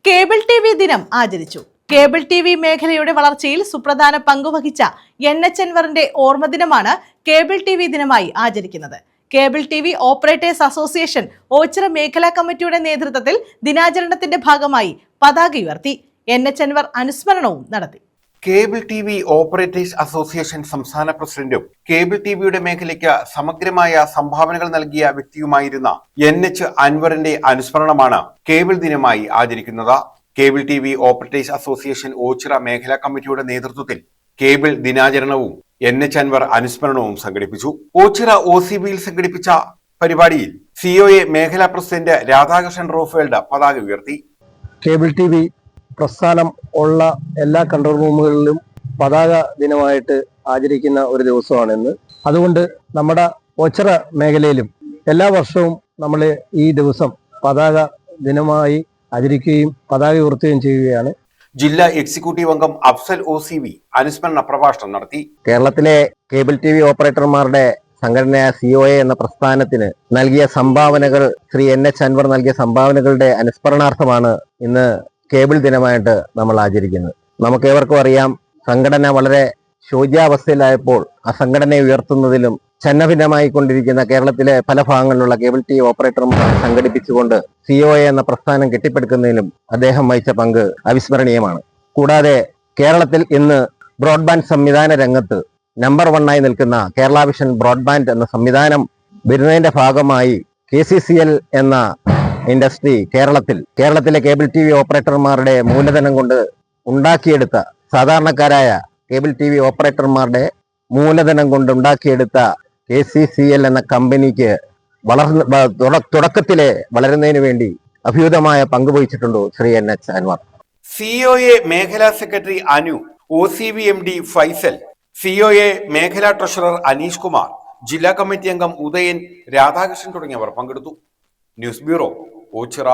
Cable T V ദിനം ആചരിച്ചു. Cable T V മേഖലയുടെ വളർച്ചയിൽ സുപ്രധാന പങ്കുവഹിച്ച NH അൻവറിന്റെ ഓർമ്മദിനമാണ് കേബിൾ ടി വി ദിനമായി ആചരിക്കുന്നത്. Cable T V operators association Ochira മേഖലാ കമ്മിറ്റിയുടെ നേതൃത്വത്തിൽ ദിനാചരണത്തിന്റെ ഭാഗമായി പതാക ഉയർത്തി. NH അൻവർ അനുസ്മരണവും നടത്തി. Cable T V operators association സംസ്ഥാന പ്രസിഡന്റും കേബിൾ ടി വിയുടെ മേഖലയ്ക്ക് സമഗ്രമായ സംഭാവനകൾ നൽകിയ വ്യക്തിയുമായിരുന്ന NH അൻവറിന്റെ അനുസ്മരണമാണ് കേബിൾ ദിനമായി ആചരിക്കുന്നത്. Cable T V operators association Ochira മേഖലാ കമ്മിറ്റിയുടെ നേതൃത്വത്തിൽ കേബിൾ ദിനാചരണവും NH അൻവർ അനുസ്മരണവും സംഘടിപ്പിച്ചു. ഓച്ചിറ OCBയിൽ സംഘടിപ്പിച്ച പരിപാടിയിൽ COA മേഖലാ പ്രസിഡന്റ് രാധാകൃഷ്ണൻ റോഫേൽഡ് പതാക ഉയർത്തി. കേബിൾ ടി വി പ്രസ്ഥാനം ഉള്ള എല്ലാ കൺട്രോൾ റൂമുകളിലും പതാക ദിനമായിട്ട് ആചരിക്കുന്ന ഒരു ദിവസമാണിന്ന്. അതുകൊണ്ട് നമ്മുടെ ഓച്ചിറ മേഖലയിലും എല്ലാ വർഷവും നമ്മൾ ഈ ദിവസം പതാക ദിനമായി ആചരിക്കുകയും പതാക ഉയർത്തുകയും ചെയ്യുകയാണ്. ജില്ലാ എക്സിക്യൂട്ടീവ് അംഗം അഫ്സൽ OCB അനുസ്മരണ പ്രഭാഷണം നടത്തി. കേരളത്തിലെ കേബിൾ ടി വി ഓപ്പറേറ്റർമാരുടെ സംഘടനയായ COA എന്ന പ്രസ്ഥാനത്തിന് നൽകിയ സംഭാവനകൾ, ശ്രീ NH അൻവർ നൽകിയ സംഭാവനകളുടെ അനുസ്മരണാർത്ഥമാണ് ഇന്ന് കേബിൾ ദിനമായിട്ട് നമ്മൾ ആചരിക്കുന്നത്. നമുക്കേവർക്കും അറിയാം, സംഘടന വളരെ ശോച്യാവസ്ഥയിലായപ്പോൾ ആ സംഘടനയെ ഉയർത്തുന്നതിലും ഛന്നഭിന്നമായി കൊണ്ടിരിക്കുന്ന കേരളത്തിലെ പല ഭാഗങ്ങളിലുള്ള കേബിൾ ടി ഓപ്പറേറ്റർമാർ സംഘടിപ്പിച്ചുകൊണ്ട് COA എന്ന പ്രസ്ഥാനം കെട്ടിപ്പടുക്കുന്നതിലും അദ്ദേഹം വഹിച്ച പങ്ക് അവിസ്മരണീയമാണ്. കൂടാതെ കേരളത്തിൽ ഇന്ന് ബ്രോഡ്ബാൻഡ് സംവിധാന രംഗത്ത് നമ്പർ 1 നിൽക്കുന്ന കേരള വിഷൻ ബ്രോഡ്ബാൻഡ് എന്ന സംവിധാനം വരുന്നതിന്റെ ഭാഗമായി KCCL എന്ന ഇൻഡസ്ട്രി കേരളത്തിലെ കേബിൾ ടി വി ഓപ്പറേറ്റർമാരുടെ മൂലധനം കൊണ്ട് ഉണ്ടാക്കിയെടുത്ത, സാധാരണക്കാരായ കേബിൾ ടി വി ഓപ്പറേറ്റർമാരുടെ മൂലധനം കൊണ്ട് ഉണ്ടാക്കിയെടുത്ത KCCL എന്ന കമ്പനിക്ക് തുടക്കത്തിലെ വളരുന്നതിന് വേണ്ടി അഭ്യുതമായ പങ്കുവഹിച്ചിട്ടുണ്ട് ശ്രീ NH അൻവർ. COA മേഖലാ secretary Anu, OCB MD Faisal, COA മേഖലാ ട്രഷറർ അനീഷ് കുമാർ, ജില്ലാ കമ്മിറ്റി അംഗം ഉദയൻ, രാധാകൃഷ്ണൻ തുടങ്ങിയവർ പങ്കെടുത്തു. News bureau, Ochira.